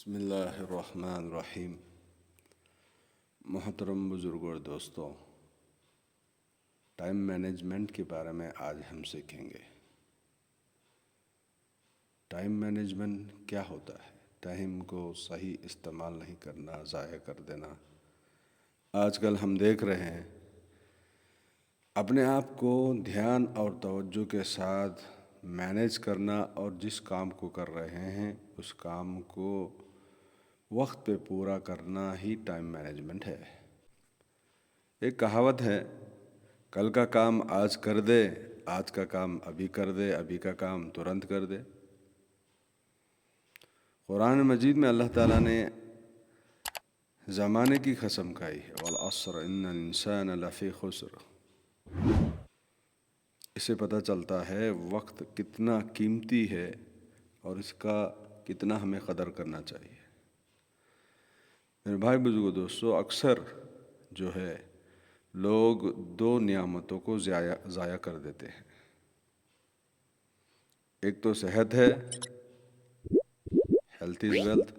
بسم اللہ الرحمن الرحیم۔ محترم بزرگوں اور دوستوں، ٹائم مینجمنٹ کے بارے میں آج ہم سیکھیں گے۔ ٹائم مینجمنٹ کیا ہوتا ہے؟ ٹائم کو صحیح استعمال نہیں کرنا، ضائع کر دینا۔ آج کل ہم دیکھ رہے ہیں اپنے آپ کو دھیان اور توجہ کے ساتھ مینیج کرنا، اور جس کام کو کر رہے ہیں اس کام کو وقت پہ پورا کرنا ہی ٹائم مینجمنٹ ہے۔ ایک کہاوت ہے، کل کا کام آج کر دے، آج کا کام ابھی کر دے، ابھی کا کام ترنت کر دے۔ قرآن مجید میں اللہ تعالیٰ نے زمانے کی قسم کھائی ہے، وَالْعَصْرِ إِنَّ الْإِنسَانَ لَفِي خُسْرٍ۔ اس سے پتہ چلتا ہے وقت کتنا قیمتی ہے اور اس کا کتنا ہمیں قدر کرنا چاہیے۔ میرے بھائی بزرگوں دوستو، اکثر جو ہے لوگ دو نعمتوں کو ضائع کر دیتے ہیں۔ ایک تو صحت ہے، ہیلتھ از ویلتھ۔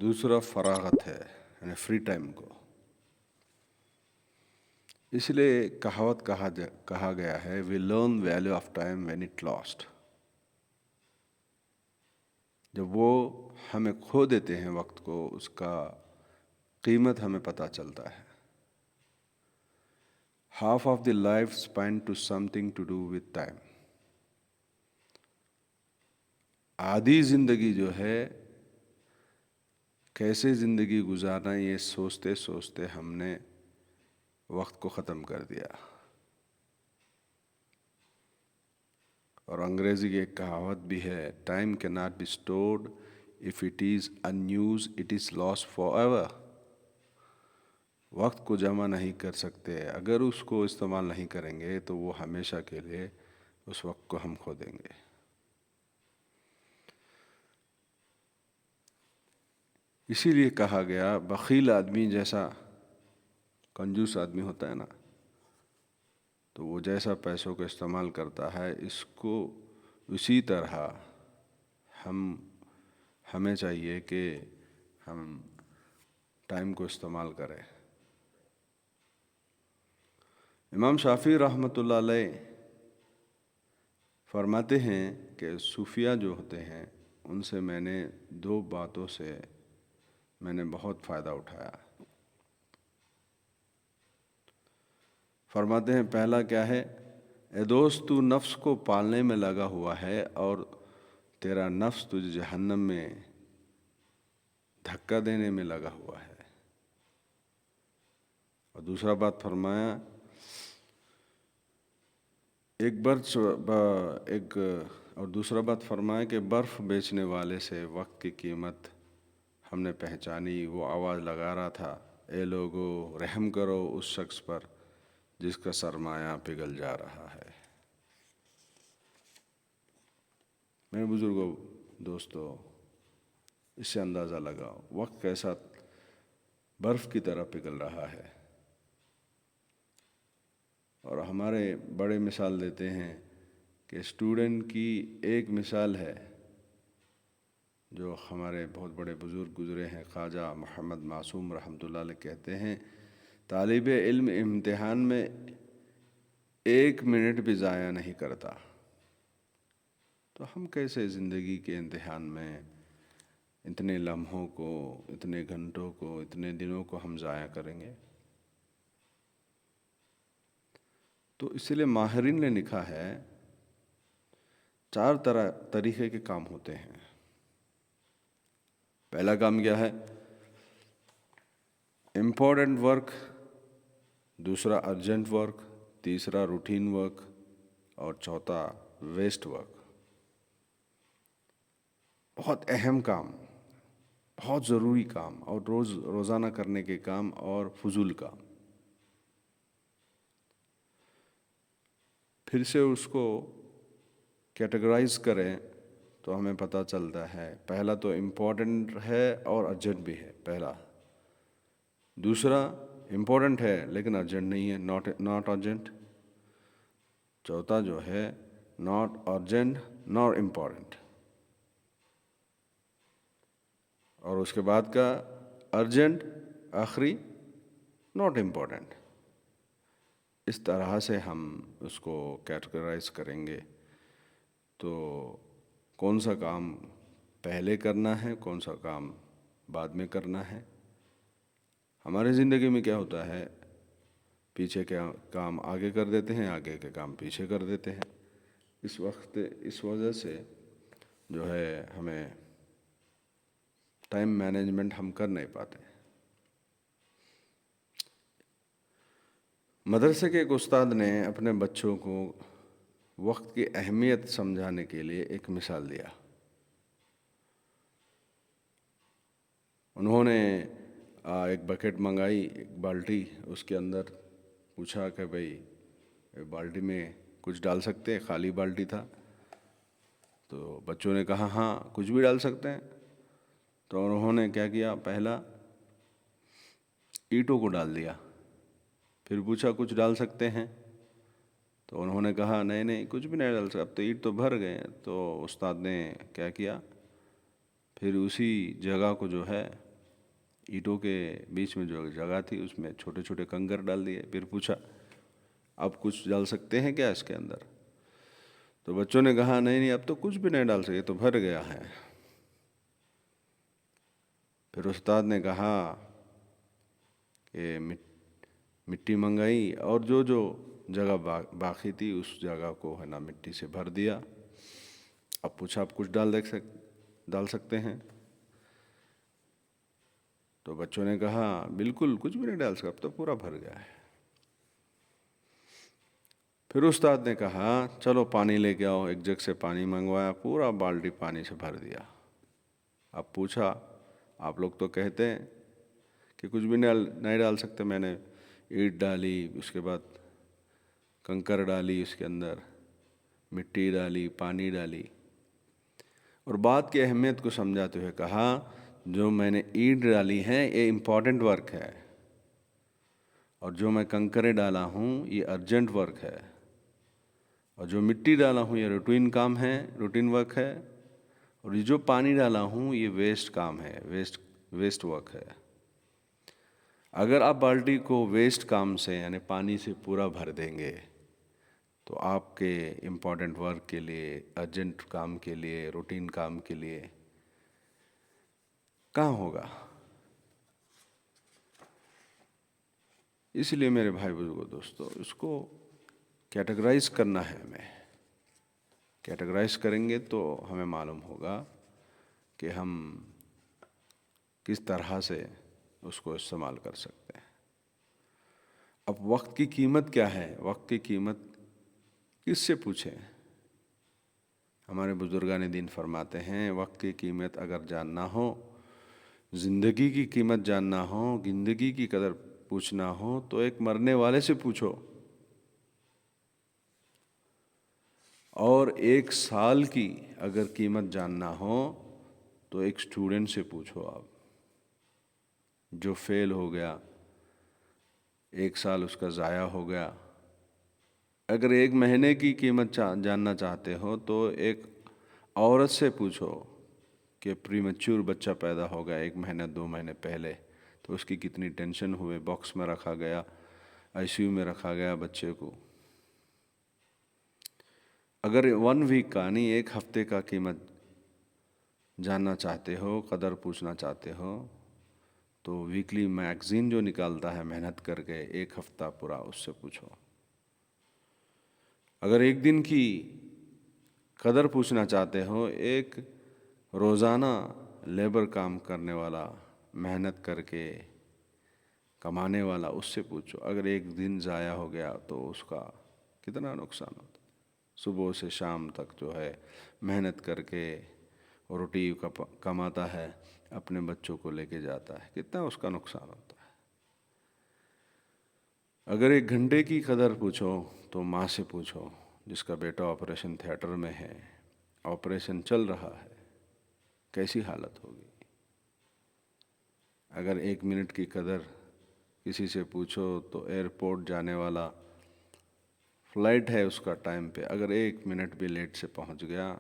دوسرا فراغت ہے، یعنی فری ٹائم کو۔ اس لیے کہاوت کہا گیا ہے، we learn value of time when it last. جب وہ ہمیں کھو دیتے ہیں وقت کو، اس کا قیمت ہمیں پتہ چلتا ہے۔ Half of the life spend to something to do with time. آدھی زندگی جو ہے کیسے زندگی گزارنا، یہ سوچتے سوچتے ہم نے وقت کو ختم کر دیا۔ اور انگریزی کی ایک کہاوت بھی ہے، ٹائم کی not be stored, if it is unused it is lost forever. وقت کو جمع نہیں کر سکتے، اگر اس کو استعمال نہیں کریں گے تو وہ ہمیشہ کے لیے اس وقت کو ہم کھو دیں گے۔ اسی لیے کہا گیا، بخیل آدمی جیسا کنجوس آدمی ہوتا ہے نا، تو وہ جیسا پیسوں کو استعمال کرتا ہے، اس کو اسی طرح ہمیں چاہیے کہ ہم ٹائم کو استعمال کریں۔ امام شافعی رحمۃ اللہ علیہ فرماتے ہیں کہ صوفیہ جو ہوتے ہیں ان سے میں نے دو باتوں سے میں نے بہت فائدہ اٹھایا۔ فرماتے ہیں، پہلا کیا ہے؟ اے دوست، تو نفس کو پالنے میں لگا ہوا ہے اور تیرا نفس تجھے جہنم میں دھکا دینے میں لگا ہوا ہے۔ اور دوسرا بات فرمایا، اور دوسرا بات فرمایا کہ برف بیچنے والے سے وقت کی قیمت ہم نے پہچانی۔ وہ آواز لگا رہا تھا، اے لوگو رحم کرو اس شخص پر جس کا سرمایہ پگھل جا رہا ہے۔ میرے بزرگوں دوستو، اس سے اندازہ لگاؤ وقت کیسا برف کی طرح پگھل رہا ہے۔ اور ہمارے بڑے مثال دیتے ہیں کہ اسٹوڈنٹ کی ایک مثال ہے جو ہمارے بہت بڑے بزرگ گزرے ہیں، خواجہ محمد معصوم رحمۃ اللہ علیہ کہتے ہیں، طالب علم امتحان میں 1 منٹ بھی ضائع نہیں کرتا۔ تو ہم کیسے زندگی کے امتحان میں اتنے لمحوں کو، اتنے گھنٹوں کو، اتنے دنوں کو ہم ضائع کریں گے؟ تو اس لیے ماہرین نے لکھا ہے 4 طریقے کے کام ہوتے ہیں۔ پہلا کام کیا ہے؟ امپورٹنٹ ورک، دوسرا ارجنٹ ورک، تیسرا روٹین ورک، اور چوتھا ویسٹ ورک۔ بہت اہم کام، بہت ضروری کام، اور روزانہ کرنے کے کام، اور فضول کام۔ پھر سے اس کو کیٹیگرائز کریں تو ہمیں پتہ چلتا ہے، پہلا تو امپورٹنٹ ہے اور ارجنٹ بھی ہے، پہلا۔ دوسرا امپورٹنٹ ہے لیکن ارجنٹ نہیں ہے، ناٹ ارجنٹ۔ چوتھا جو ہے ناٹ ارجنٹ نار امپورٹنٹ۔ اور اس کے بعد کا ارجنٹ، آخری ناٹ امپورٹنٹ. اس طرح سے ہم اس کو کیٹیگرائز کریں گے تو کون سا کام پہلے کرنا ہے، کون سا کام بعد میں کرنا ہے. ہماری زندگی میں کیا ہوتا ہے، پیچھے کے کام آگے کر دیتے ہیں، آگے کے کام پیچھے کر دیتے ہیں. اس وجہ سے جو ہے ہمیں ٹائم مینجمنٹ ہم کر نہیں پاتے. مدرسے کے ایک استاد نے اپنے بچوں کو وقت کی اہمیت سمجھانے کے لیے ایک مثال دیا. انہوں نے ایک بکیٹ منگائی، ایک بالٹی، اس کے اندر پوچھا کہ بھائی بالٹی میں کچھ ڈال سکتے ہیں؟ خالی بالٹی تھا. تو بچوں نے کہا ہاں کچھ بھی ڈال سکتے ہیں. تو انہوں نے کیا کیا، پہلا اینٹوں کو ڈال دیا. پھر پوچھا کچھ ڈال سکتے ہیں؟ تو انہوں نے کہا نہیں نہیں کچھ بھی نہیں ڈال سکتے، اب تو اینٹ تو بھر گئے. تو استاد نے کیا کیا، پھر اسی جگہ کو جو ہے اینٹوں کے بیچ میں جو جگہ تھی اس میں چھوٹے چھوٹے کنکر ڈال دیے. پھر پوچھا اب کچھ ڈال سکتے ہیں کیا اس کے اندر؟ تو بچوں نے کہا نہیں نہیں اب تو کچھ بھی نہیں ڈال سکے، تو بھر گیا ہے. پھر استاد نے کہا کہ مٹی منگائی اور جو جگہ باقی تھی اس جگہ کو ہے نا مٹی سے بھر دیا. اب پوچھا آپ کچھ ڈال سکتے ہیں؟ تو بچوں نے کہا بالکل کچھ بھی نہیں ڈال سکتا، اب تو پورا بھر گیا ہے. پھر استاد نے کہا چلو پانی لے کے آؤ. ایک جگ سے پانی منگوایا، پورا بالٹی پانی سے بھر دیا. اب پوچھا آپ لوگ تو کہتے ہیں کہ کچھ بھی نہیں ڈال سکتے. میں نے اینٹ ڈالی، اس کے بعد کنکر ڈالی، اس کے اندر مٹی ڈالی، پانی ڈالی، اور بات کی اہمیت کو سمجھاتے ہوئے کہا جو میں نے اینٹ ڈالی ہے یہ امپورٹنٹ ورک ہے، اور جو میں کنکریں ڈالا ہوں یہ ارجنٹ ورک ہے، اور جو مٹی ڈالا ہوں یہ روٹین کام ہے، روٹین ورک ہے، اور یہ جو پانی ڈالا ہوں یہ ویسٹ کام ہے، ویسٹ ورک ہے. اگر آپ بالٹی کو ویسٹ کام سے یعنی پانی سے پورا بھر دیں گے تو آپ کے امپورٹنٹ ورک کے لیے، ارجنٹ کام کے لیے، روٹین کام کے لیے کہاں ہوگا. اس لیے میرے بھائی بزرگوں دوستو، اس کو کیٹیگرائز کرنا ہے. ہمیں کیٹیگرائز کریں گے تو ہمیں معلوم ہوگا کہ ہم کس طرح سے اس کو استعمال کر سکتے ہیں. اب وقت کی قیمت کیا ہے، وقت کی قیمت کس سے پوچھیں؟ ہمارے بزرگان دین فرماتے ہیں وقت کی قیمت اگر جاننا ہو، زندگی کی قیمت جاننا ہو، زندگی کی قدر پوچھنا ہو تو ایک مرنے والے سے پوچھو، اور 1 سال کی اگر قیمت جاننا ہو تو ایک اسٹوڈنٹ سے پوچھو. آپ جو فیل ہو گیا، 1 سال اس کا ضائع ہو گیا. اگر 1 مہینے کی قیمت جاننا چاہتے ہو تو ایک عورت سے پوچھو کہ پری میچور بچہ پیدا ہو گیا 1 مہینہ 2 مہینے پہلے، تو اس کی کتنی ٹینشن ہوئے، باکس میں رکھا گیا، ICU میں رکھا گیا بچے کو. اگر 1 ویک کا نہیں 1 ہفتے کا قیمت جاننا چاہتے ہو، قدر پوچھنا چاہتے ہو، تو ویکلی میگزین جو نکالتا ہے محنت کر کے 1 ہفتہ پورا، اس سے پوچھو. اگر 1 دن کی قدر پوچھنا چاہتے ہو، ایک روزانہ لیبر کام کرنے والا، محنت کر کے کمانے والا، اس سے پوچھو. اگر 1 دن ضائع ہو گیا تو اس کا کتنا نقصان ہوتا. صبح سے شام تک جو ہے محنت کر کے روٹی کماتا ہے، اپنے بچوں کو لے کے جاتا ہے، کتنا اس کا نقصان ہوتا ہے. اگر 1 گھنٹے کی قدر پوچھو تو ماں سے پوچھو جس کا بیٹا آپریشن تھیٹر میں ہے، آپریشن چل رہا ہے، کیسی حالت ہوگی. اگر 1 منٹ کی قدر کسی سے پوچھو تو ایئرپورٹ جانے والا فلائٹ ہے اس کا ٹائم پہ، اگر 1 منٹ بھی لیٹ سے پہنچ گیا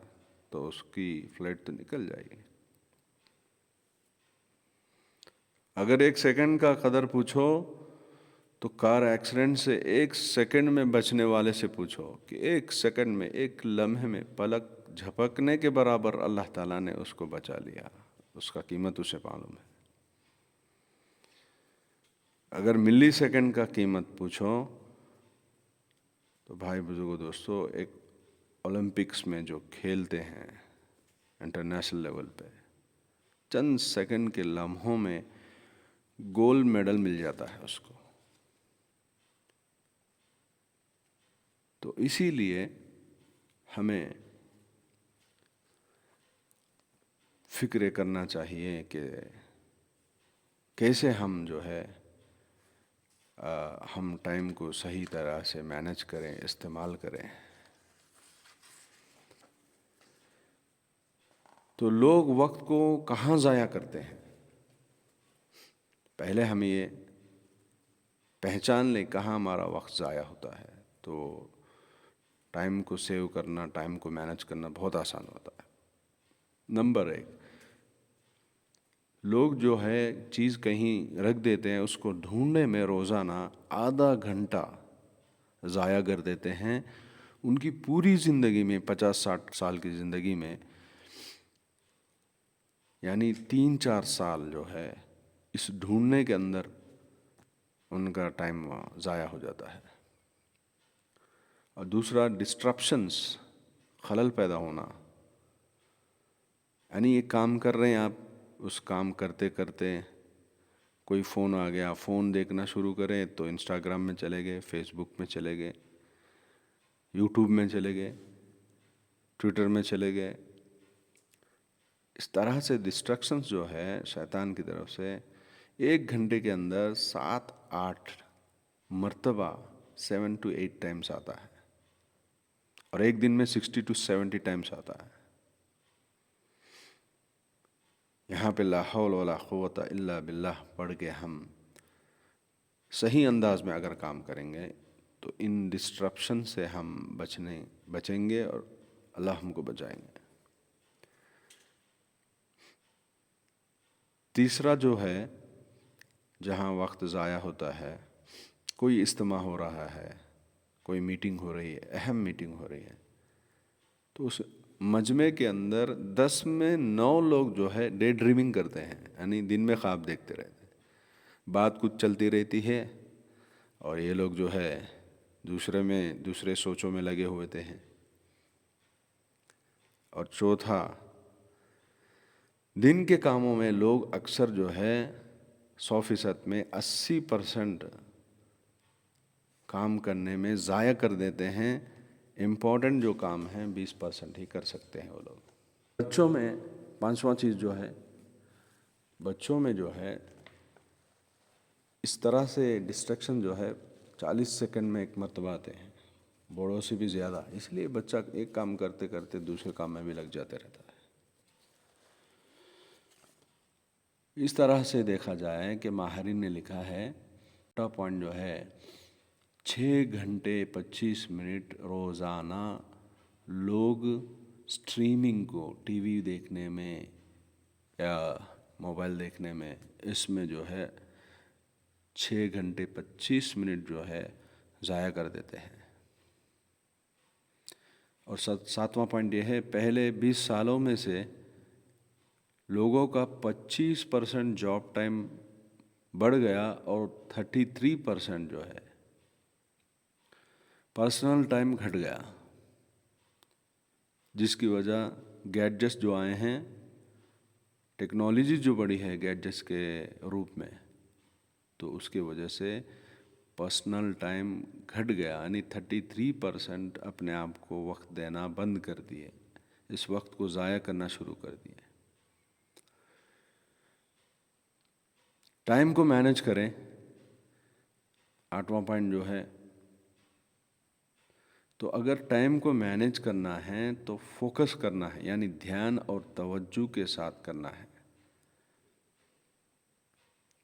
تو اس کی فلائٹ تو نکل جائے گی. اگر 1 سیکنڈ کا قدر پوچھو تو کار ایکسیڈنٹ سے 1 سیکنڈ میں بچنے والے سے پوچھو کہ 1 سیکنڈ میں، 1 لمحے میں، پلک جھپکنے کے برابر اللہ تعالیٰ نے اس کو بچا لیا، اس کا قیمت اسے معلوم ہے۔ اگر ملی سیکنڈ کا قیمت پوچھو تو بھائی بزرگو دوستو، ایک اولمپکس میں جو کھیلتے ہیں انٹرنیشنل لیول پہ، چند سیکنڈ کے لمحوں میں گولڈ میڈل مل جاتا ہے اس کو۔ تو اسی لیے ہمیں فکر کرنا چاہیے کہ کیسے ہم جو ہے ہم ٹائم کو صحیح طرح سے مینج کریں، استعمال کریں۔ تو لوگ وقت کو کہاں ضائع کرتے ہیں؟ پہلے ہم یہ پہچان لیں کہاں ہمارا وقت ضائع ہوتا ہے، تو ٹائم کو سیو کرنا، ٹائم کو مینج کرنا بہت آسان ہوتا ہے۔ نمبر 1، لوگ جو ہے چیز کہیں رکھ دیتے ہیں، اس کو ڈھونڈنے میں روزانہ آدھا گھنٹہ ضائع کر دیتے ہیں۔ ان کی پوری زندگی میں، 50-60 سال کی زندگی میں، یعنی 3-4 سال جو ہے اس ڈھونڈنے کے اندر ان کا ٹائم ضائع ہو جاتا ہے۔ اور دوسرا، ڈسٹرپشنس، خلل پیدا ہونا، یعنی ایک کام کر رہے ہیں آپ، اس کام کرتے کرتے کوئی فون آ گیا، فون دیکھنا شروع کریں تو انسٹاگرام میں چلے گئے، فیس بک میں چلے گئے، یوٹیوب میں چلے گئے، ٹویٹر میں چلے گئے۔ اس طرح سے ڈسٹرکشنز جو ہے شیطان کی طرف سے 1 گھنٹے کے اندر 7-8 مرتبہ 7 to 8 ٹائمز آتا ہے، اور ایک دن میں 60 to 70 ٹائمز آتا ہے۔ یہاں پہ لا حول ولا قوت الا باللہ پڑھ کے ہم صحیح انداز میں اگر کام کریں گے تو ان ڈسٹرپشن سے ہم بچیں گے، اور اللہ ہم کو بچائیں گے۔ تیسرا جو ہے، جہاں وقت ضائع ہوتا ہے، کوئی اجتماع ہو رہا ہے، کوئی میٹنگ ہو رہی ہے، اہم میٹنگ ہو رہی ہے، تو اس مجمع کے اندر 10 میں 9 لوگ جو ہے ڈے ڈریمنگ کرتے ہیں، یعنی دن میں خواب دیکھتے رہتے ہیں، بات کچھ چلتی رہتی ہے اور یہ لوگ جو ہے دوسرے سوچوں میں لگے ہوئے تھے ہیں۔ اور چوتھا، دن کے کاموں میں لوگ اکثر جو ہے 100% میں 80% کام کرنے میں ضائع کر دیتے ہیں۔ امپورٹنٹ جو کام ہیں 20% ہی کر سکتے ہیں وہ لوگ۔ بچوں میں 5واں چیز جو ہے، بچوں میں جو ہے اس طرح سے ڈسٹریکشن جو ہے 40 سیکنڈ میں ایک مرتبہ آتے ہیں، بڑوں سے بھی زیادہ، اس لیے بچہ ایک کام کرتے کرتے دوسرے کام میں بھی لگ جاتے رہتا ہے۔ اس طرح سے دیکھا جائے کہ ماہرین نے لکھا ہے، چھوٹا پوائنٹ جو ہے 6 گھنٹے 25 منٹ روزانہ لوگ سٹریمنگ کو، ٹی وی دیکھنے میں یا موبائل دیکھنے میں، اس میں جو ہے 6 گھنٹے 25 منٹ جو ہے ضائع کر دیتے ہیں۔ اور 7واں پوائنٹ یہ ہے، پہلے 20 سالوں میں سے لوگوں کا 25% جاب ٹائم بڑھ گیا، اور 33% جو ہے پرسنل ٹائم گھٹ گیا، جس کی وجہ گیڈجٹس جو آئے ہیں، ٹیکنالوجی جو بڑھی ہے گیڈجٹس کے روپ میں، تو اس کی وجہ سے پرسنل ٹائم گھٹ گیا، یعنی 33% اپنے آپ کو وقت دینا بند کر دیے، اس وقت کو ضائع کرنا شروع کر دیے۔ ٹائم کو مینج کریں، 8واں پوائنٹ جو ہے، تو اگر ٹائم کو مینج کرنا ہے تو فوکس کرنا ہے، یعنی دھیان اور توجہ کے ساتھ کرنا ہے۔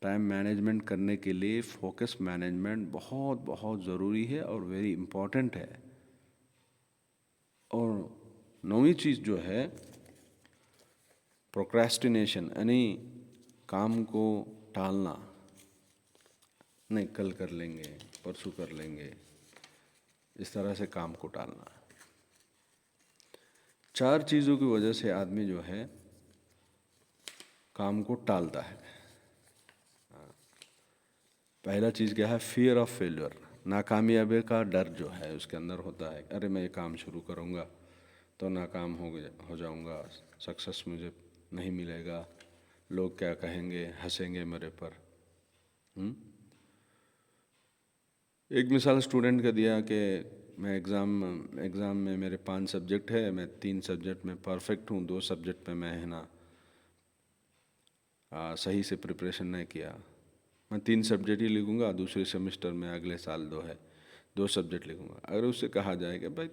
ٹائم مینجمنٹ کرنے کے لیے فوکس مینجمنٹ بہت بہت ضروری ہے اور ویری امپورٹنٹ ہے۔ اور 9ویں چیز جو ہے، پروکریسٹینیشن، یعنی کام کو ٹالنا، نہیں کل کر لیں گے، پرسوں کر لیں گے، اس طرح سے کام کو ٹالنا۔ 4 چیزوں کی وجہ سے آدمی جو ہے کام کو ٹالتا ہے۔ پہلا چیز کیا ہے؟ فیئر آف فیلور، ناکامیابی کا ڈر جو ہے اس کے اندر ہوتا ہے۔ ارے میں یہ کام شروع کروں گا تو ناکام ہو جاؤں گا، سکسیس مجھے نہیں ملے گا، لوگ کیا کہیں گے، ہنسیں گے میرے پر۔ ایک مثال اسٹوڈنٹ کا دیا کہ میں ایگزام میں میرے 5 سبجیکٹ ہے، میں 3 سبجیکٹ میں پرفیکٹ ہوں، 2 سبجیکٹ پہ میں صحیح سے پریپریشن نہیں کیا، میں 3 سبجیکٹ ہی لکھوں گا، دوسرے سیمسٹر میں اگلے سال 2 سبجیکٹ لکھوں گا۔ اگر اس سے کہا جائے کہ بھائی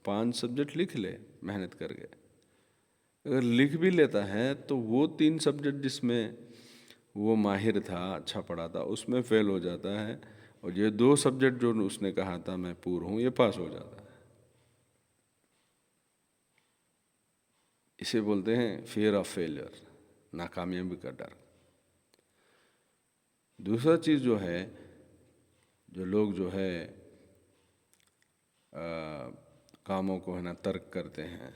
5 سبجیکٹ لکھ لے محنت کر کے، اگر لکھ بھی لیتا ہے تو وہ 3 سبجیکٹ جس میں وہ ماہر تھا، اچھا پڑھا تھا، اس میں فیل ہو جاتا ہے، اور یہ 2 سبجیکٹ جو اس نے کہا تھا میں پور ہوں، یہ پاس ہو جاتا ہے۔ اسے بولتے ہیں فیئر آف فیلئر، ناکامیابی کا ڈر۔ دوسرا چیز جو ہے، جو لوگ جو ہے کاموں کو ترک کرتے ہیں،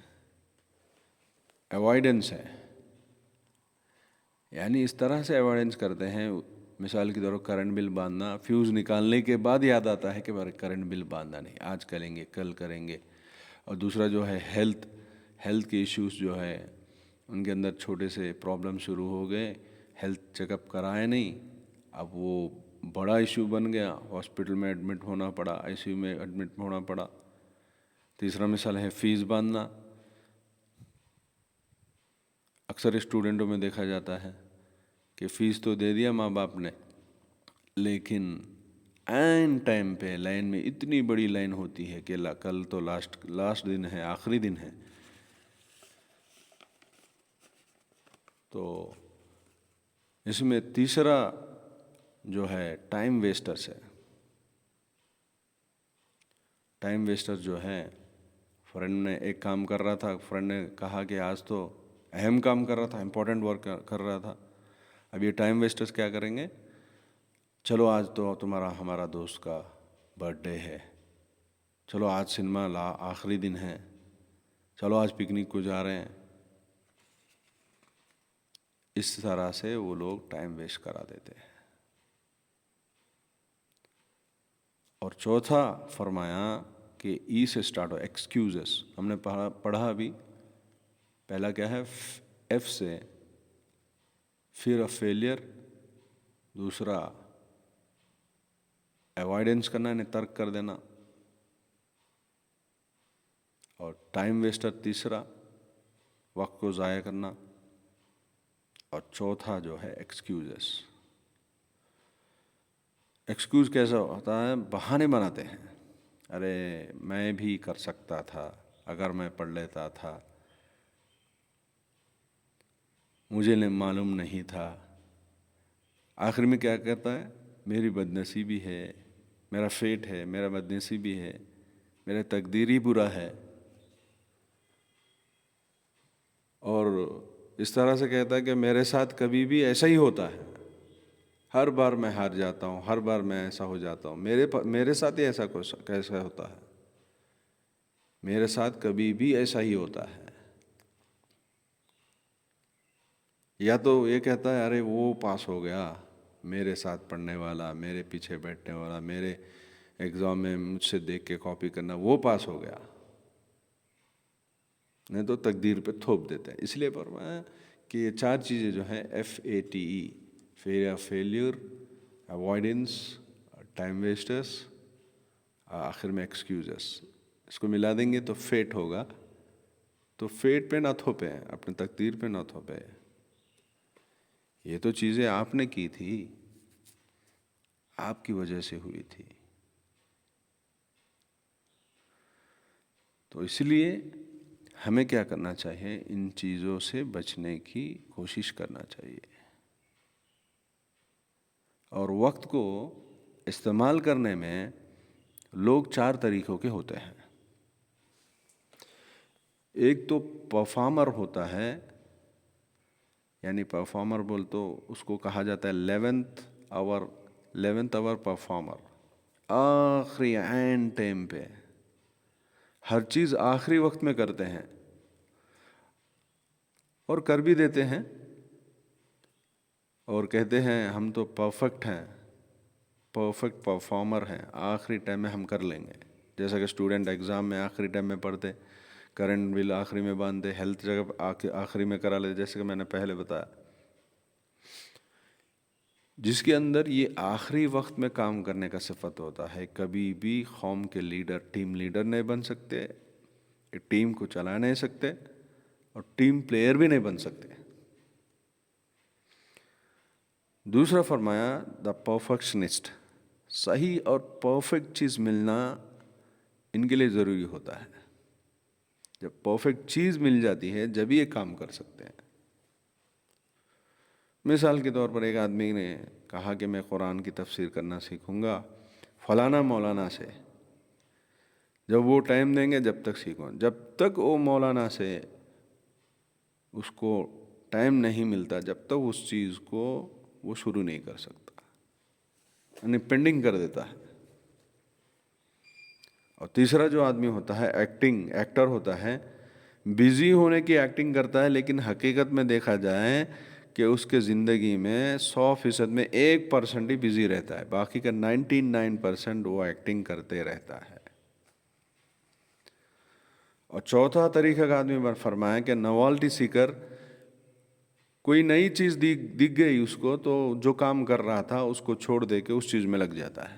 اوائیڈنس ہے۔ یعنی اس طرح سے اوائیڈنس کرتے ہیں، مثال کی طور پر کرنٹ بل باندھنا، فیوز نکالنے کے بعد یاد آتا ہے کہ کرنٹ بل باندھنا نہیں، آج کریں گے، کل کریں گے۔ اور دوسرا جو ہے ہیلتھ کے ایشوز جو ہے، ان کے اندر چھوٹے سے پرابلم شروع ہو گئے، ہیلتھ چیک اپ کرائے نہیں، اب وہ بڑا ایشو بن گیا، ہاسپٹل میں ایڈمٹ ہونا پڑا، آئی سی یو میں ایڈمٹ ہونا پڑا۔ تیسرا مثال ہے فیس باندھنا۔ اکثر اسٹوڈنٹوں میں دیکھا جاتا ہے کہ فیس تو دے دیا ماں باپ نے، لیکن عین ٹائم پہ لائن میں اتنی بڑی لائن ہوتی ہے کہ کل تو لاسٹ دن ہے، آخری دن ہے، تو اس میں تیسرا جو ہے ٹائم ویسٹرس ہے۔ ٹائم ویسٹرس جو ہے، فرینڈ نے ایک کام کر رہا تھا، فرینڈ نے کہا کہ آج تو اہم کام کر رہا تھا، امپورٹنٹ ورک کر رہا تھا، اب یہ ٹائم ویسٹرس کیا کریں گے؟ چلو آج تو ہمارا دوست کا برتھ ڈے ہے، چلو آج سنیما آخری دن ہے، چلو آج پکنک کو جا رہے ہیں۔ اس طرح سے وہ لوگ ٹائم ویسٹ کرا دیتے ہیں۔ اور چوتھا فرمایا کہ ای سے سٹارٹ ہو، ایکسکیوزز، ہم نے پڑھا ابھی، پہلا کیا ہے؟ ایف سے فیئر آف فیلئر، دوسرا اوائیڈنس کرنا، انہیں ترک کر دینا، اور ٹائم ویسٹر تیسرا، وقت کو ضائع کرنا، اور چوتھا جو ہے ایکسکیوزز۔ ایکسکیوز کیسا ہوتا ہے؟ بہانے بناتے ہیں، ارے میں بھی کر سکتا تھا، اگر میں پڑھ لیتا تھا، مجھے معلوم نہیں تھا۔ آخر میں کیا کہتا ہے؟ میری بدنصیبی ہے، میرا فیٹ ہے، میرا بدنصیبی ہے، میرا تقدیر ہی برا ہے۔ اور اس طرح سے کہتا ہے کہ میرے ساتھ کبھی بھی ایسا ہی ہوتا ہے، ہر بار میں ہار جاتا ہوں، ہر بار میں ایسا ہو جاتا ہوں، میرے ساتھ ہی ایسا کیسا ہوتا ہے، میرے ساتھ کبھی بھی ایسا ہی ہوتا ہے۔ یا تو یہ کہتا ہے ارے وہ پاس ہو گیا، میرے ساتھ پڑھنے والا، میرے پیچھے بیٹھنے والا، میرے ایگزام میں مجھ سے دیکھ کے کاپی کرنا، وہ پاس ہو گیا، نہیں تو تقدیر پہ تھوپ دیتے ہیں۔ اس لیے فرمایا کہ یہ 4 چیزیں جو ہیں FATE، fear of failure, avoidance, time wasters, آخر میں ایکسکیوزز، اس کو ملا دیں گے تو فیٹ ہوگا۔ تو فیٹ پہ نہ تھوپیں، اپنے تقدیر پہ نہ تھوپیں، یہ تو چیزیں آپ نے کی تھی، آپ کی وجہ سے ہوئی تھی۔ تو اس لیے ہمیں کیا کرنا چاہیے؟ ان چیزوں سے بچنے کی کوشش کرنا چاہیے، اور وقت کو استعمال کرنے میں لوگ 4 طریقوں کے ہوتے ہیں۔ ایک تو پرفارمر ہوتا ہے، یعنی پرفارمر بول تو اس کو کہا جاتا ہے 11th آور پرفارمر. آخری عین ٹائم پہ ہر چیز آخری وقت میں کرتے ہیں اور کر بھی دیتے ہیں اور کہتے ہیں ہم تو پرفیکٹ ہیں، پرفیکٹ پرفارمر ہیں، آخری ٹائم میں ہم کر لیں گے. جیسا کہ اسٹوڈنٹ ایگزام میں آخری ٹائم میں پڑھتے، کرنٹ بل آخری میں باندھتے، ہیلتھ جگہ آخری میں کرا لیتے، جیسے کہ میں نے پہلے بتایا. جس کے اندر یہ آخری وقت میں کام کرنے کا صفت ہوتا ہے، کبھی بھی قوم کے لیڈر، ٹیم لیڈر نہیں بن سکتے، ٹیم کو چلا نہیں سکتے اور ٹیم پلیئر بھی نہیں بن سکتے. دوسرا فرمایا دا پرفیکشنسٹ، صحیح اور پرفیکٹ چیز ملنا ان کے لیے ضروری ہوتا ہے. جب پرفیکٹ چیز مل جاتی ہے جب یہ کام کر سکتے ہیں. مثال کے طور پر ایک آدمی نے کہا کہ میں قرآن کی تفسیر کرنا سیکھوں گا فلانا مولانا سے. جب وہ ٹائم دیں گے جب تک سیکھوں، جب تک وہ مولانا سے اس کو ٹائم نہیں ملتا جب تک اس چیز کو وہ شروع نہیں کر سکتا، یعنی پینڈنگ کر دیتا ہے. اور تیسرا جو آدمی ہوتا ہے ایکٹر ہوتا ہے، بزی ہونے کی ایکٹنگ کرتا ہے، لیکن حقیقت میں دیکھا جائے کہ اس کے زندگی میں 100% میں 1% ہی بزی رہتا ہے، باقی کا 99% وہ ایکٹنگ کرتے رہتا ہے. اور چوتھا طریقہ کا آدمی فرمایا کہ نوالٹی سیکر، کوئی نئی چیز دکھ گئی اس کو تو جو کام کر رہا تھا اس کو چھوڑ دے کے اس چیز میں لگ جاتا ہے.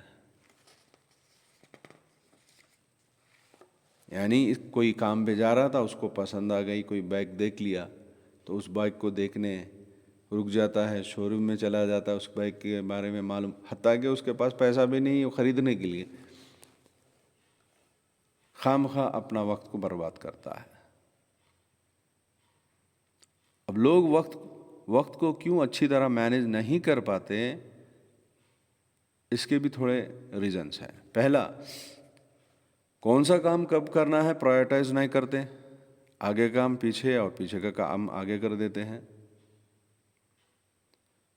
یعنی کوئی کام پہ جا رہا تھا، اس کو پسند آ گئی، کوئی بائک دیکھ لیا تو اس بائک کو دیکھنے رک جاتا ہے، شو روم میں چلا جاتا ہے، اس بائک کے بارے میں معلوم، حتیٰ کہ اس کے پاس پیسہ بھی نہیں وہ خریدنے کے لیے، خام خواہ اپنا وقت کو برباد کرتا ہے. اب لوگ وقت کو کیوں اچھی طرح مینیج نہیں کر پاتے، اس کے بھی تھوڑے ریزنس ہیں. پہلا، کون سا کام کب کرنا ہے پرائیورٹائز نہیں کرتے، آگے کام پیچھے اور پیچھے کا کام آگے کر دیتے ہیں.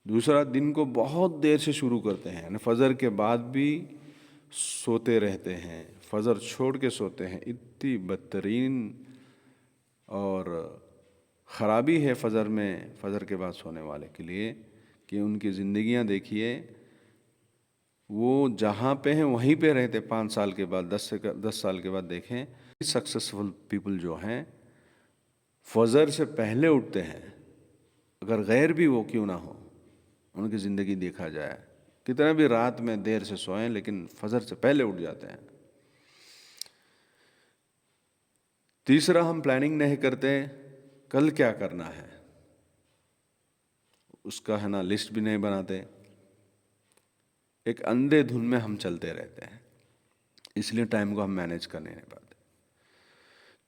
دوسرا، دن کو بہت دیر سے شروع کرتے ہیں، یعنی فجر کے بعد بھی سوتے رہتے ہیں، فجر چھوڑ کے سوتے ہیں. اتنی بدترین اور خرابی ہے فجر کے بعد سونے والے کے لیے کہ ان کی زندگیاں دیکھیے، وہ جہاں پہ ہیں وہیں پہ رہتے. 5 سال کے بعد 10 سال کے بعد دیکھیں سکسیسفل پیپل جو ہیں فجر سے پہلے اٹھتے ہیں، اگر غیر بھی وہ کیوں نہ ہو، ان کی زندگی دیکھا جائے کتنا بھی رات میں دیر سے سوئیں لیکن فجر سے پہلے اٹھ جاتے ہیں. تیسرا، ہم پلاننگ نہیں کرتے کل کیا کرنا ہے، اس کا ہے نا لسٹ بھی نہیں بناتے، ایک اندھے دھن میں ہم چلتے رہتے ہیں، اس لیے ٹائم کو ہم مینیج کرنے نہیں پاتے.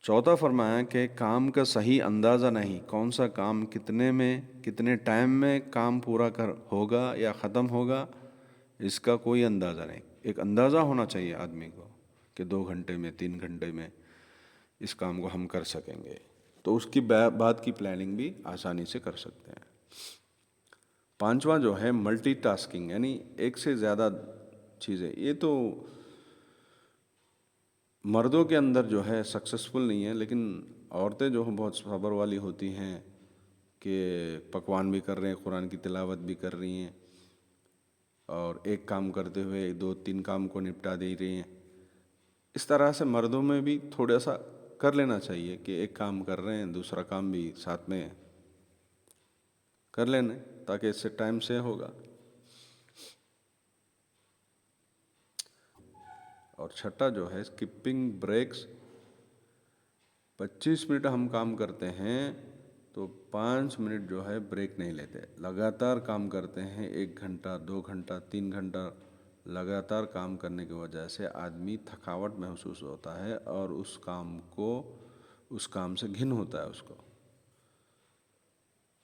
چوتھا فرمایا کہ کام کا صحیح اندازہ نہیں، کون سا کام کتنے ٹائم میں کام پورا ہوگا یا ختم ہوگا، اس کا کوئی اندازہ نہیں. ایک اندازہ ہونا چاہیے آدمی کو کہ 2 گھنٹے میں 3 گھنٹے میں اس کام کو ہم کر سکیں گے، تو اس کی بعد کی پلاننگ بھی آسانی سے کر سکتے ہیں. پانچواں جو ہے ملٹی ٹاسکنگ، یعنی ایک سے زیادہ چیزیں. یہ تو مردوں کے اندر جو ہے سکسیسفل نہیں ہے، لیکن عورتیں جو ہیں بہت صبر والی ہوتی ہیں کہ پکوان بھی کر رہے ہیں، قرآن کی تلاوت بھی کر رہی ہیں اور ایک کام کرتے ہوئے 2-3 کام کو نپٹا دے رہی ہیں. اس طرح سے مردوں میں بھی تھوڑا سا کر لینا چاہیے کہ ایک کام کر رہے ہیں دوسرا کام بھی ساتھ میں کر لینا، تاکہ اس سے ٹائم سے ہوگا. اور چھٹا جو ہے اسکپنگ بریکس، 25 منٹ ہم کام کرتے ہیں تو 5 منٹ جو ہے بریک نہیں لیتے، لگاتار کام کرتے ہیں. 1 گھنٹہ 2 گھنٹہ 3 گھنٹہ لگاتار کام کرنے کی وجہ سے آدمی تھکاوٹ محسوس ہوتا ہے اور اس کام سے گھن ہوتا ہے اس کو.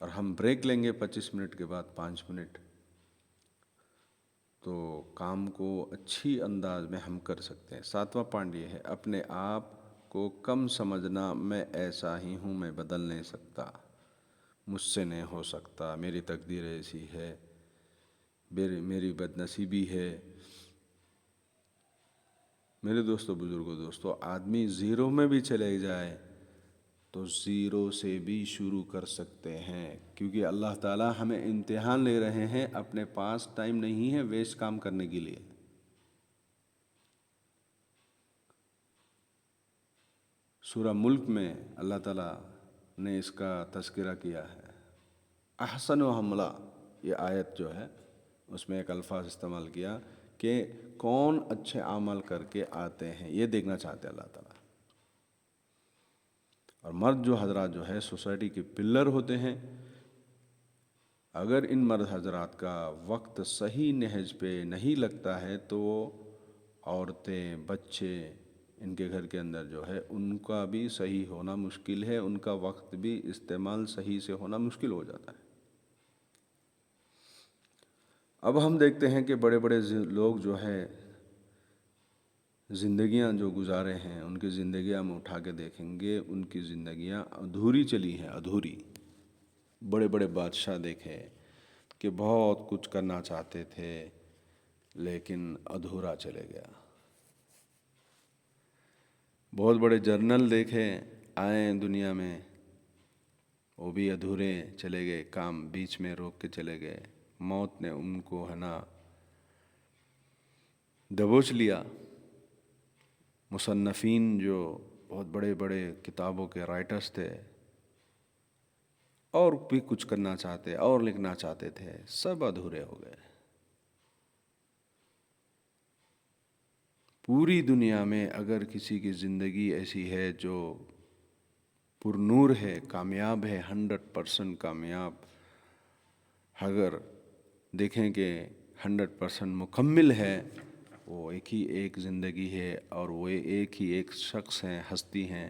اور ہم بریک لیں گے 25 منٹ کے بعد 5 منٹ، تو کام کو اچھی انداز میں ہم کر سکتے ہیں. 7واں پوائنٹ یہ ہے اپنے آپ کو کم سمجھنا، میں ایسا ہی ہوں، میں بدل نہیں سکتا. مجھ سے نہیں ہو سکتا، میری تقدیر ایسی ہے، میری بد نصیبی ہے۔ میرے دوستو، بزرگوں، دوستو، آدمی زیرو میں بھی چلے جائے تو زیرو سے بھی شروع کر سکتے ہیں، کیونکہ اللہ تعالیٰ ہمیں امتحان لے رہے ہیں، اپنے پاس ٹائم نہیں ہے ویسٹ کام کرنے کے لیے۔ سورہ ملک میں اللہ تعالیٰ نے اس کا تذکرہ کیا ہے۔ احسن و حملہ، یہ آیت جو ہے اس میں ایک الفاظ استعمال کیا کہ کون اچھے عمل کر کے آتے ہیں، یہ دیکھنا چاہتے ہیں اللہ تعالیٰ۔ اور مرد جو حضرات جو ہے سوسائٹی کے پلر ہوتے ہیں، اگر ان مرد حضرات کا وقت صحیح نہج پہ نہیں لگتا ہے تو عورتیں، بچے، ان کے گھر کے اندر جو ہے ان کا بھی صحیح ہونا مشکل ہے، ان کا وقت بھی استعمال صحیح سے ہونا مشکل ہو جاتا ہے۔ اب ہم دیکھتے ہیں کہ بڑے بڑے لوگ جو ہے زندگیاں جو گزارے ہیں، ان کی زندگیاں ہم اٹھا کے دیکھیں گے، ان کی زندگیاں ادھوری چلی ہیں، ادھوری۔ بڑے بڑے بادشاہ دیکھے کہ بہت کچھ کرنا چاہتے تھے لیکن ادھورا چلے گیا۔ بہت بڑے جرنل دیکھے آئے دنیا میں، وہ بھی ادھورے چلے گئے، کام بیچ میں روک کے چلے گئے، موت نے ان کو ہے نا دبوچ لیا۔ مصنفین جو بہت بڑے بڑے کتابوں کے رائٹرز تھے اور بھی کچھ کرنا چاہتے اور لکھنا چاہتے تھے، سب ادھورے ہو گئے۔ پوری دنیا میں اگر کسی کی زندگی ایسی ہے جو پر نور ہے، کامیاب ہے، 100% کامیاب، اگر دیکھیں کہ 100% مکمل ہے، وہ ایک زندگی ہے اور وہ ایک شخص ہیں، ہستی ہیں،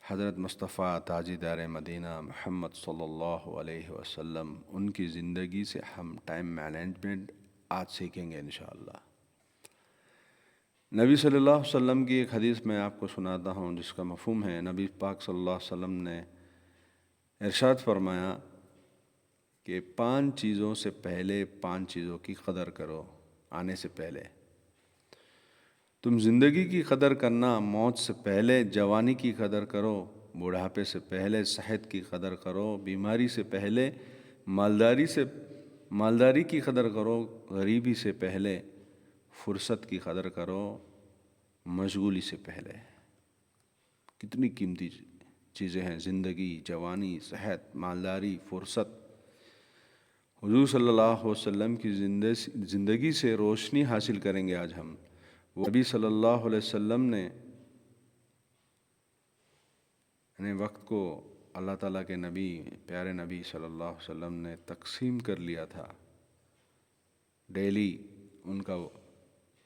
حضرت مصطفیٰ تاجدار مدینہ محمد صلی اللہ علیہ وسلم۔ ان کی زندگی سے ہم ٹائم مینجمنٹ آج سیکھیں گے انشاءاللہ۔ نبی صلی اللہ علیہ وسلم کی ایک حدیث میں آپ کو سناتا ہوں جس کا مفہوم ہے۔ نبی پاک صلی اللہ علیہ وسلم نے ارشاد فرمایا کہ 5 چیزوں سے پہلے 5 چیزوں کی قدر کرو۔ آنے سے پہلے تم زندگی کی قدر کرنا، موت سے پہلے جوانی کی قدر کرو، بڑھاپے سے پہلے صحت کی قدر کرو، بیماری سے پہلے مالداری کی قدر کرو، غریبی سے پہلے فرصت کی قدر کرو، مشغولی سے پہلے۔ کتنی قیمتی چیزیں ہیں، زندگی، جوانی، صحت، مالداری، فرصت۔ حضور صلی اللہ علیہ وسلم کی زندگی سے روشنی حاصل کریں گے آج ہم۔ وہ نبی صلی اللہ علیہ وسلم نے وقت کو اللہ تعالیٰ کے نبی، پیارے نبی صلی اللہ علیہ وسلم نے تقسیم کر لیا تھا۔ ڈیلی ان کا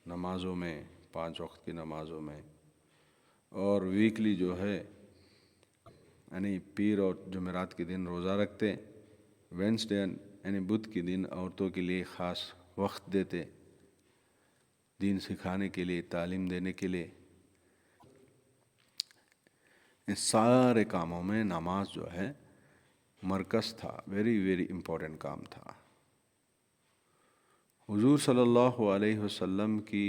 نمازوں میں، 5 وقت کی نمازوں میں، اور ویکلی جو ہے یعنی پیر اور جمعرات کے دن روزہ رکھتے، وینسڈے یعنی بدھ کے دن عورتوں کے لیے خاص وقت دیتے، دین سکھانے کے لیے، تعلیم دینے کے لیے۔ ان سارے کاموں میں نماز جو ہے مرکز تھا، ویری ویری امپورٹنٹ کام تھا۔ حضور صلی اللہ علیہ وسلم کی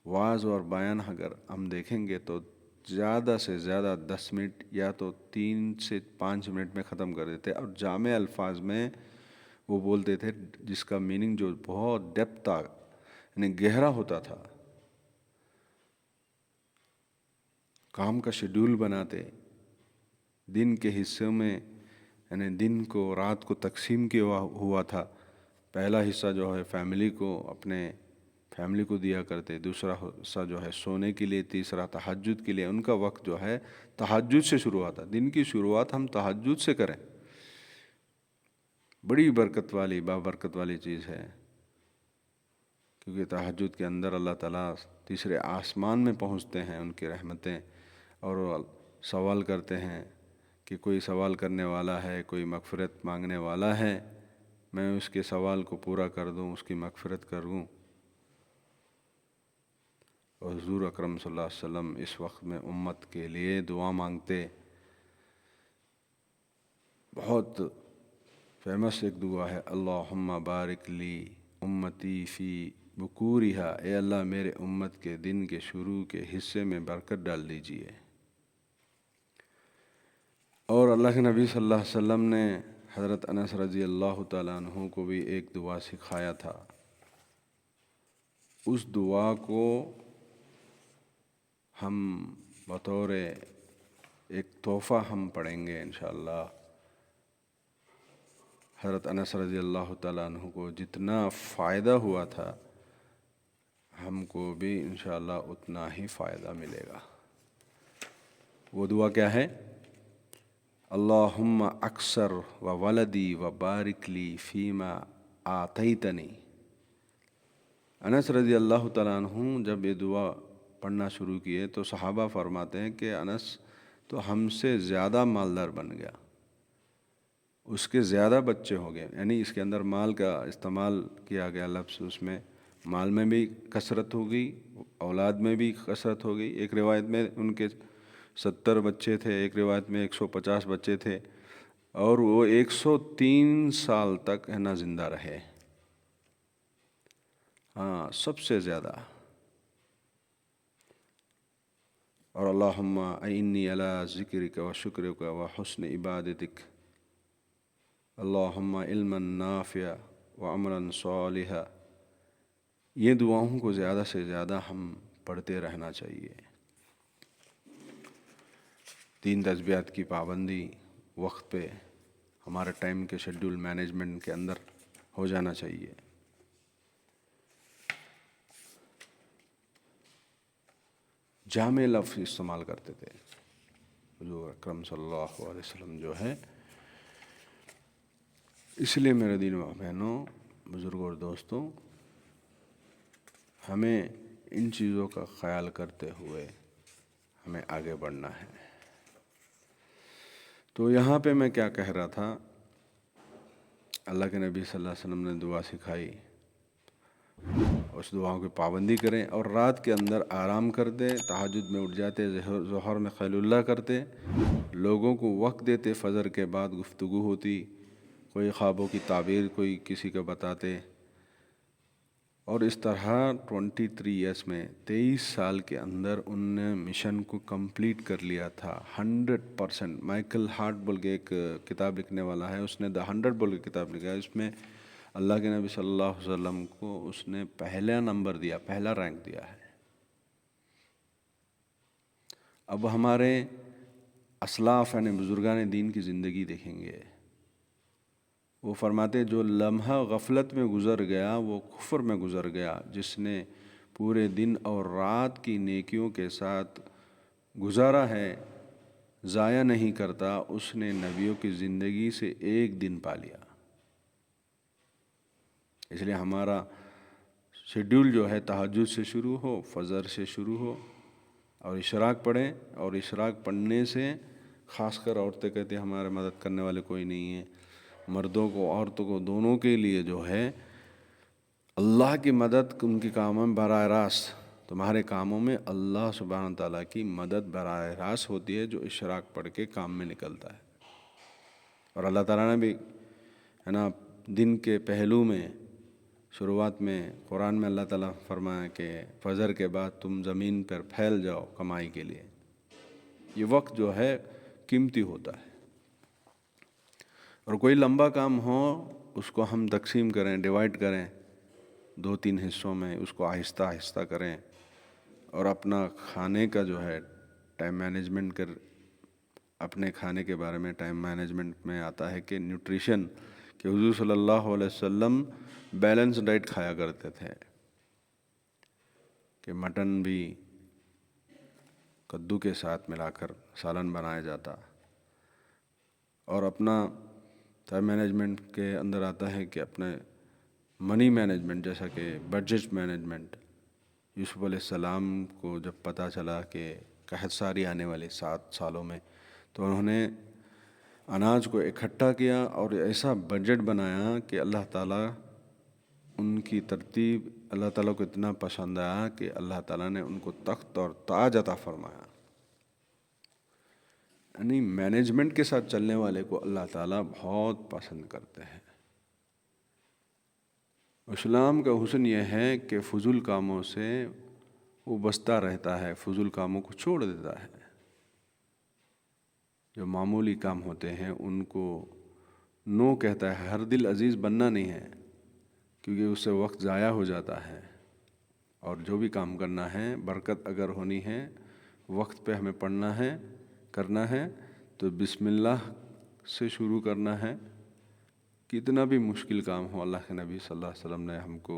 وعظ اور بیان اگر ہم دیکھیں گے تو زیادہ سے زیادہ 10 منٹ یا تو 3 سے 5 منٹ میں ختم کر دیتے، اور جامع الفاظ میں وہ بولتے تھے جس کا میننگ جو بہت ڈیپتھ تھا، یعنی گہرا ہوتا تھا۔ کام کا شیڈول بناتے، دن کے حصوں میں یعنی دن کو رات کو تقسیم کیا ہوا تھا۔ پہلا حصہ جو ہے فیملی کو، اپنے فیملی کو دیا کرتے، دوسرا حصہ جو ہے سونے کے لیے، تیسرا تہجد کے لیے۔ ان کا وقت جو ہے تہجد سے شروع ہوتا، دن کی شروعات ہم تہجد سے کریں، بڑی برکت والی، بابرکت والی چیز ہے، کیونکہ تہجد کے اندر اللہ تعالیٰ تیسرے آسمان میں پہنچتے ہیں، ان کی رحمتیں، اور سوال کرتے ہیں کہ کوئی سوال کرنے والا ہے، کوئی مغفرت مانگنے والا ہے، میں اس کے سوال کو پورا کر دوں، اس کی مغفرت کروں۔ اور حضور اکرم صلی اللہ علیہ وسلم اس وقت میں امت کے لیے دعا مانگتے، بہت فیمس ایک دعا ہے، اللہم بارک لی امتی فی بکورہا، اے اللہ میرے امت کے دن کے شروع کے حصے میں برکت ڈال دیجیے۔ اور اللہ کے نبی صلی اللہ علیہ وسلم نے حضرت انس رضی اللہ تعالیٰ عنہ کو بھی ایک دعا سکھایا تھا، اس دعا کو ہم بطور ایک تحفہ ہم پڑھیں گے انشاءاللہ۔ حضرت انس رضی اللہ تعالیٰ عنہ کو جتنا فائدہ ہوا تھا ہم کو بھی انشاءاللہ اتنا ہی فائدہ ملے گا۔ وہ دعا کیا ہے؟ اللہم اکثر و ولدی و بارک لی فیما آتیتنی۔ انس رضی اللہ تعالیٰ عنہ جب یہ دعا پڑھنا شروع کیے تو صحابہ فرماتے ہیں کہ انس تو ہم سے زیادہ مالدار بن گیا، اس کے زیادہ بچے ہو گئے، یعنی اس کے اندر مال کا استعمال کیا گیا لفظ، اس میں مال میں بھی کثرت ہو گئی، اولاد میں بھی کثرت ہو گئی۔ ایک روایت میں ان کے 70 بچے تھے، ایک روایت میں 150 بچے تھے، اور وہ 103 سال تک ہے نا زندہ رہے۔ ہاں، سب سے زیادہ۔ اور اللہم اعنی علی ذکرک و شکرک و حسن عبادتک، اللہم علما نافعا و عملا صالحا۔ یہ دعاؤں کو زیادہ سے زیادہ ہم پڑھتے رہنا چاہیے۔ 3 تسبیحات کی پابندی وقت پہ ہمارے ٹائم کے شیڈول مینجمنٹ کے اندر ہو جانا چاہیے۔ جامع لفظ استعمال کرتے تھے حضور اکرم صلی اللہ علیہ وسلم جو ہے۔ اس لیے میرے دین و بہنوں، بزرگوں اور دوستوں، ہمیں ان چیزوں کا خیال کرتے ہوئے ہمیں آگے بڑھنا ہے۔ تو یہاں پہ میں کیا کہہ رہا تھا، اللہ کے نبی صلی اللہ علیہ وسلم نے دعا سکھائی، اس دعاؤں کی پابندی کریں، اور رات کے اندر آرام کرتے، تہجد میں اٹھ جاتے، ظہر میں خیل اللہ کرتے، لوگوں کو وقت دیتے، فجر کے بعد گفتگو ہوتی، کوئی خوابوں کی تعبیر کوئی کسی کو بتاتے، اور اس طرح 23 ایئرس میں 23 سال کے اندر ان نے مشن کو کمپلیٹ کر لیا تھا 100%۔ مائیکل ہارٹ بول کے ایک کتاب لکھنے والا ہے، اس نے دا 100 بول کے کتاب لکھا ہے، اس میں اللہ کے نبی صلی اللہ علیہ وسلم کو اس نے پہلا نمبر دیا، پہلا رینک دیا ہے۔ اب ہمارے اسلاف یعنی بزرگان دین کی زندگی دیکھیں گے، وہ فرماتے جو لمحہ غفلت میں گزر گیا وہ کفر میں گزر گیا، جس نے پورے دن اور رات کی نیکیوں کے ساتھ گزارا ہے ضائع نہیں کرتا، اس نے نبیوں کی زندگی سے ایک دن پا لیا۔ اس لیے ہمارا شیڈول جو ہے تہجد سے شروع ہو، فجر سے شروع ہو، اور اشراق پڑھیں، اور اشراق پڑھنے سے خاص کر عورتیں کہتے ہیں ہمارے مدد کرنے والے کوئی نہیں ہے، مردوں کو عورتوں کو دونوں کے لیے جو ہے اللہ کی مدد ان کے کاموں میں براہ راست، تمہارے کاموں میں اللہ سبحانہ تعالیٰ کی مدد براہ راست ہوتی ہے جو اشراق پڑھ کے کام میں نکلتا ہے۔ اور اللہ تعالیٰ نے بھی ہے نا دن کے پہلو میں شروعات میں قرآن میں اللہ تعالیٰ فرمایا کہ فجر کے بعد تم زمین پر پھیل جاؤ کمائی کے لیے۔ یہ وقت جو ہے قیمتی ہوتا ہے، اور کوئی لمبا کام ہو اس کو ہم تقسیم کریں، ڈیوائڈ کریں 2-3 حصوں میں، اس کو آہستہ آہستہ کریں، اور اپنا کھانے کا جو ہے ٹائم مینجمنٹ کر، اپنے کھانے کے بارے میں ٹائم مینجمنٹ میں آتا ہے کہ نیوٹریشن، کہ حضور صلی اللہ علیہ وسلم بیلنس ڈائٹ کھایا کرتے تھے، کہ مٹن بھی کدو کے ساتھ ملا کر سالن بنایا جاتا، اور اپنا ٹائم مینجمنٹ کے اندر آتا ہے کہ اپنے منی مینجمنٹ، جیسا کہ بجٹ مینجمنٹ۔ یوسف علیہ السلام کو جب پتہ چلا کہ قحط ساری آنے والی 7 سالوں میں، تو انہوں نے اناج کو اکٹھا کیا اور ایسا بجٹ بنایا کہ اللہ تعالیٰ ان کی ترتیب اللہ تعالیٰ کو اتنا پسند آیا کہ اللہ تعالیٰ نے ان کو تخت اور تاج عطا فرمایا۔ یعنی مینجمنٹ کے ساتھ چلنے والے کو اللہ تعالیٰ بہت پسند کرتے ہیں۔ اسلام کا حسن یہ ہے کہ فضول کاموں سے وہ بچتا رہتا ہے، فضول کاموں کو چھوڑ دیتا ہے۔ جو معمولی کام ہوتے ہیں ان کو نو کہتا ہے۔ ہر دل عزیز بننا نہیں ہے، کیونکہ اس سے وقت ضائع ہو جاتا ہے۔ اور جو بھی کام کرنا ہے، برکت اگر ہونی ہے، وقت پہ ہمیں پڑھنا ہے، کرنا ہے تو بسم اللہ سے شروع کرنا ہے۔ کتنا بھی مشکل کام ہو، اللہ کے نبی صلی اللہ علیہ وسلم نے ہم کو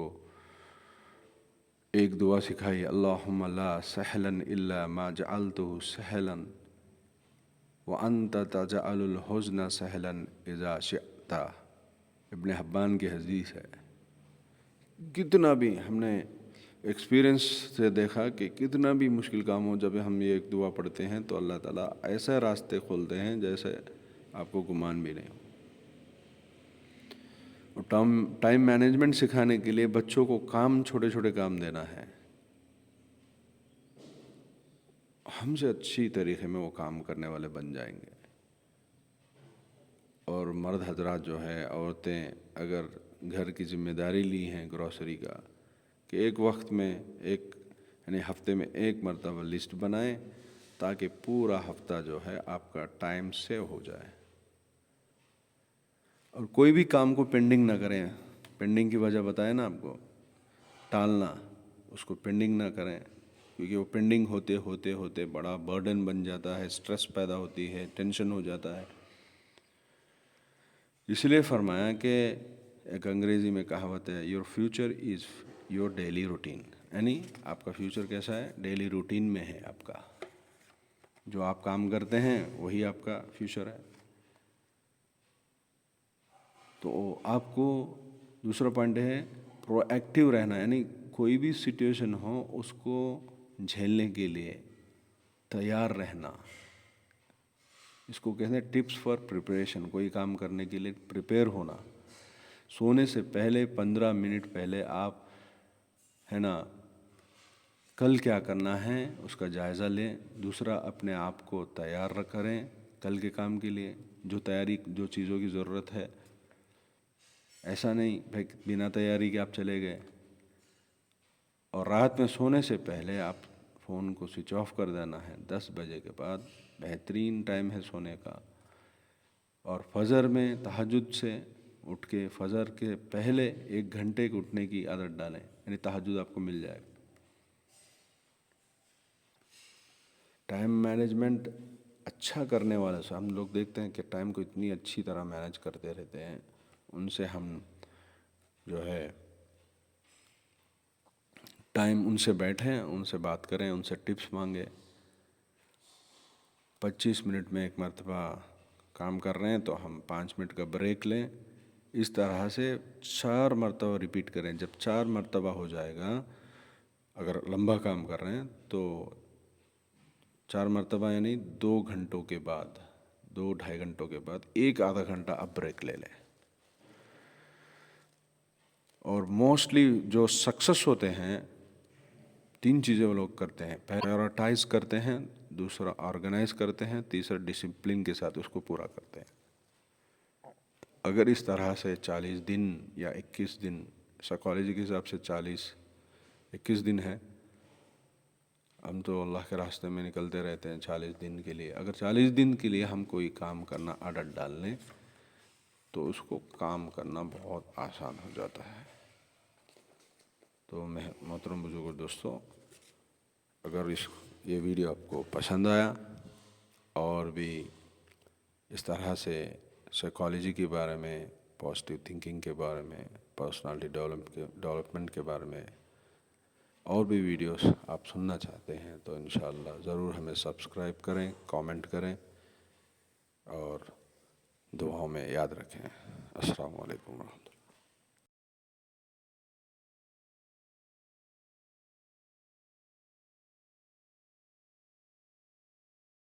ایک دعا سکھائی، اللہم لا سہلا الا ما جعلته سہلا وانت تجعل الحزن سہلا اذا شئت۔ ابن حبان کی حدیث ہے۔ کتنا بھی ہم نے ایکسپیرئنس سے دیکھا کہ کتنا بھی مشکل کام ہو، جب ہم یہ ایک دعا پڑھتے ہیں تو اللہ تعالیٰ ایسے راستے کھولتے ہیں جیسے آپ کو گمان بھی نہیں ہو۔ ٹائم مینجمنٹ سکھانے کے لیے بچوں کو چھوٹے چھوٹے کام دینا ہے، ہم سے اچھی طریقے میں وہ کام کرنے والے بن جائیں گے۔ اور مرد حضرات جو ہے، عورتیں اگر گھر کی ذمہ داری لی ہیں گروسری کا، کہ ایک وقت میں یعنی ہفتے میں ایک مرتبہ لسٹ بنائیں تاکہ پورا ہفتہ جو ہے آپ کا ٹائم سیو ہو جائے۔ اور کوئی بھی کام کو پینڈنگ نہ کریں۔ پینڈنگ کی وجہ بتائے نا آپ کو، ٹالنا، اس کو پینڈنگ نہ کریں، کیونکہ وہ پینڈنگ ہوتے ہوتے ہوتے بڑا برڈن بن جاتا ہے، سٹریس پیدا ہوتی ہے، ٹینشن ہو جاتا ہے۔ اس لیے فرمایا کہ ایک انگریزی میں کہاوت ہے، your future is your daily routine, یعنی آپ کا فیوچر کیسا ہے؟ ڈیلی روٹین میں ہے آپ کا۔ جو آپ کام کرتے ہیں وہی آپ کا فیوچر ہے۔ تو آپ کو دوسرا پوائنٹ ہے پرو ایکٹیو رہنا، یعنی کوئی بھی سچویشن ہو اس کو جھیلنے کے لیے تیار رہنا۔ اس کو کہتے ہیں ٹپس فار پریپریشن۔ کوئی کام کرنے کے لیے پریپیئر ہونا۔ سونے سے پہلے 15 منٹ پہلے آپ کل کیا کرنا ہے اس کا جائزہ لیں۔ دوسرا، اپنے آپ کو تیار کریں کل کے کام کے لیے، جو چیزوں کی ضرورت ہے۔ ایسا نہیں بھائی بنا تیاری کے آپ چلے گئے۔ اور رات میں سونے سے پہلے آپ فون کو سوئچ آف کر دینا ہے۔ 10 بجے کے بعد بہترین ٹائم ہے سونے کا۔ اور فجر میں تہجد سے اٹھ کے فجر کے پہلے 1 گھنٹے کے اٹھنے کی عادت ڈالیں، یعنی تہجد آپ کو مل جائے گا۔ ٹائم مینجمنٹ اچھا کرنے والے سے ہم لوگ دیکھتے ہیں کہ ٹائم کو اتنی اچھی طرح مینج کرتے رہتے ہیں، ان سے ہم جو ہے ان سے بیٹھیں، ان سے بات کریں، ان سے ٹپس مانگیں۔ 25 منٹ میں ایک مرتبہ کام کر رہے ہیں تو ہم 5 منٹ کا بریک لیں۔ اس طرح سے 4 مرتبہ ریپیٹ کریں۔ جب 4 مرتبہ ہو جائے گا، اگر لمبا کام کر رہے ہیں تو 4 مرتبہ یعنی 2 گھنٹوں کے بعد، 2-2.5 گھنٹوں کے بعد 1 آدھا گھنٹہ آپ بریک لے لیں۔ اور موسٹلی جو سکسیس ہوتے ہیں 3 چیزیں وہ لوگ کرتے ہیں۔ پرائیورٹائز کرتے ہیں، دوسرا آرگنائز کرتے ہیں، تیسرا ڈسپلن کے ساتھ اس کو پورا کرتے ہیں۔ اگر اس طرح سے 40 دن یا 21 دن، سائیکالوجی کے حساب سے 21 دن ہے، ہم تو اللہ کے راستے میں نکلتے رہتے ہیں 40 دن کے لیے۔ اگر 40 دن کے لیے ہم کوئی کام کرنا عادت ڈال لیں تو اس کو کام کرنا بہت آسان ہو جاتا ہے۔ تو محترم بزرگوں دوستوں، اگر یہ ویڈیو آپ کو پسند آیا اور بھی اس طرح سے سائیکالوجی کے بارے میں، پازیٹیو تھنکنگ کے بارے میں، پرسنالٹی ڈیولپمنٹ کے بارے میں اور بھی ویڈیوز آپ سننا چاہتے ہیں تو انشاءاللہ ضرور ہمیں سبسکرائب کریں، کامنٹ کریں اور دعاؤں میں یاد رکھیں۔ السلام علیکم ورحمۃ اللہ۔